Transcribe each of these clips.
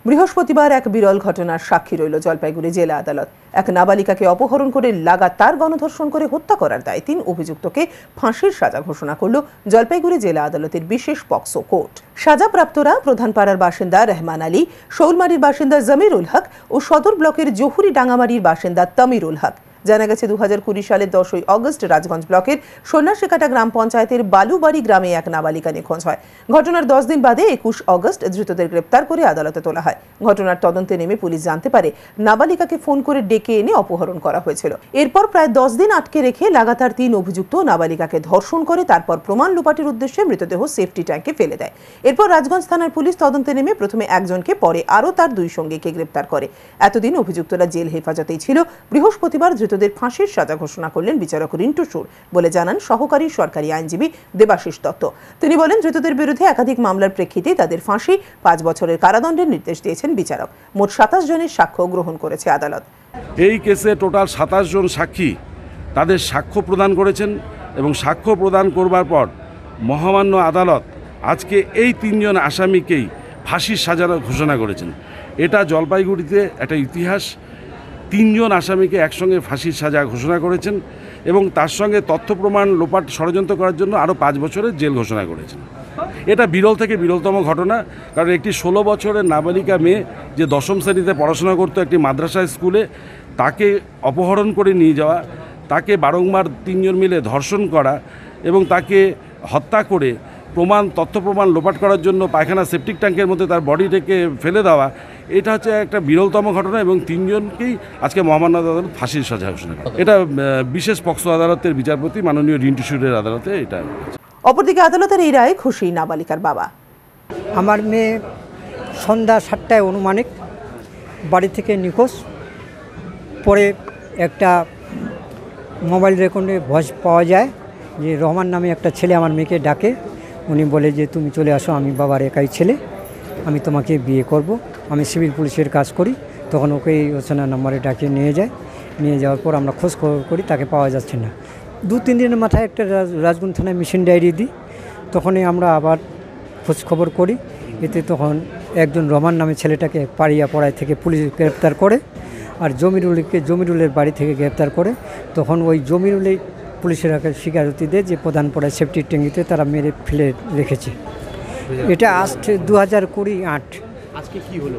বৃহস্পতিবার এক বিরল ঘটনার সাক্ষী রইল জলপাইগুড়ি জেলা আদালত। এক নাবালিকাকে অপহরণ করে লাগাতার গণধর্ষণ করে হত্যা করার দায়ে 3 অভিযুক্তকে ফাঁসির সাজা ঘোষণা করল জলপাইগুড়ি জেলা আদালতের বিশেষ পক্সো কোর্ট। সাজাপ্রাপ্তরা প্রধানপাড়ার বাসিন্দা রহমান আলী, শৌলমারির বাসিন্দা জমিরুল হক ও সদর ব্লকের জহুরি ডাঙ্গামারির বাসিন্দা তামিরুল হক। জানা গেছে 2020 সালের 10 আগস্ট রাজগঞ্জ ব্লকের সন্ন্যাসীকাটা গ্রাম পঞ্চায়েতের বালুবাড়ি গ্রামে এক নাবালিকা নিখোঁজ হয়। ঘটনার 10 দিন বাদে 21 আগস্ট ধৃতদের গ্রেপ্তার করে আদালতে তোলা হয়। ঘটনার তদন্তে নেমে পুলিশ জানতে পারে নাবালিকাকে ফোন করে ডেকে এনে অপহরণ করা হয়েছিল। এরপর প্রায় 10 দিন আটকে রেখে লাগাতার 3 অভিযুক্ত নাবালিকাকে ধর্ষণ করে তারপর প্রমাণ লোপাটের উদ্দেশ্যে মৃতদেহ সেফটি ট্যাঙ্কে ফেলে দেয়। এরপর রাজগঞ্জ থানার পুলিশ তদন্তে নেমে প্রথমে একজনকে, পরে আরও তার 2 সঙ্গীকে গ্রেপ্তার করে। এতদিন অভিযুক্তরা জেল হেফাজতেই ছিল। বৃহস্পতিবার ধৃতদের ফাঁসির সাজা ঘোষণা করলেন বিচারক রিন্টু সুর বলে জানান সহকারী সরকারি আইনজীবী দেবাশিস দত্ত। তিনি বলেন, ধৃতদের বিরুদ্ধে একাধিক মামলার প্রেক্ষিতে তাদের ফাঁসি 5 বছরের কারাদণ্ডের নির্দেশ দিয়েছেন বিচারক। মোট 27 জনের সাক্ষ্য গ্রহণ করেছে আদালত। এই কেসে টোটাল 27 জন সাক্ষী তাদের সাক্ষ্য প্রদান করেছেন এবং সাক্ষ্য প্রদান করবার পর মহামান্য আদালত আজকে এই 3 জন আসামিকেই ফাঁসির সাজা ঘোষণা করেছেন। এটা জলপাইগুড়িতে একটা ইতিহাস। 3 জন আসামিকে একসঙ্গে ফাঁসির সাজা ঘোষণা করেছেন এবং তার সঙ্গে তথ্য প্রমাণ লোপাট ষড়যন্ত্র করার জন্য আরও 5 বছরের জেল ঘোষণা করেছেন। এটা বিরল থেকে বিরলতম ঘটনা, কারণ একটি 16 বছরের নাবালিকা মেয়ে যে 10ম শ্রেণীতে পড়াশোনা করতো একটি মাদ্রাসা স্কুলে, তাকে অপহরণ করে নিয়ে যাওয়া, তাকে বারংবার 3 জন মিলে ধর্ষণ করা এবং তাকে হত্যা করে তথ্য প্রমাণ লোপাট করার জন্য পায়খানা সেপটিক ট্যাঙ্কের মধ্যে তার বডিটাকে ফেলে দেওয়া, এটা হচ্ছে একটা বিরলতম ঘটনা এবং 3 জনকেই আজকে মহামান্য আদালত ফাঁসির সাজা ঘোষণা করে। এটা বিশেষ পক্সো আদালতের বিচারপতি মাননীয় রিন্টু সুরের আদালতে এটা। অপরদিকে আদালতের এই রায়ে খুশি নাবালিকার বাবা। আমার মেয়ে সন্ধ্যা 7টায় অনুমানিক বাড়ি থেকে নিখোঁজ। পরে একটা মোবাইল রেকর্ডে ভয়েস পাওয়া যায় যে রহমান নামে একটা ছেলে আমার মেয়েকে ডাকে। উনি বলে যে তুমি চলে আসো, আমি বাবার একাই ছেলে, আমি তোমাকে বিয়ে করব। আমি সিভিল পুলিশের কাজ করি। তখন ওকে এই ওসনা নম্বরে ডাকে নিয়ে যায়। নিয়ে যাওয়ার পর আমরা খোঁজ খবর করি, তাকে পাওয়া যাচ্ছে না। 2-3 দিনের মাথায় একটা রাজগঞ্জ থানায় মিশন ডায়েরি দিই। তখনই আমরা আবার খোঁজ খবর করি। এতে তখন একজন রহমান নামে ছেলেটাকে পাড়ায় থেকে পুলিশ গ্রেপ্তার করে, আর জমিরুলের বাড়ি থেকে গ্রেপ্তার করে। তখন ওই জমিরুলেই পুলিশের স্বীকারোক্তি দেয় যে প্রধানপাড়ায় সেফটি ট্যাঙ্কিতে তারা মেরে ফেলে রেখেছে। এটা আসছে 2028। আজকে কি হলো?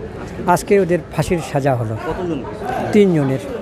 আজকে ওদের ফাঁসির সাজা হলো। কতজন? 3 জনের।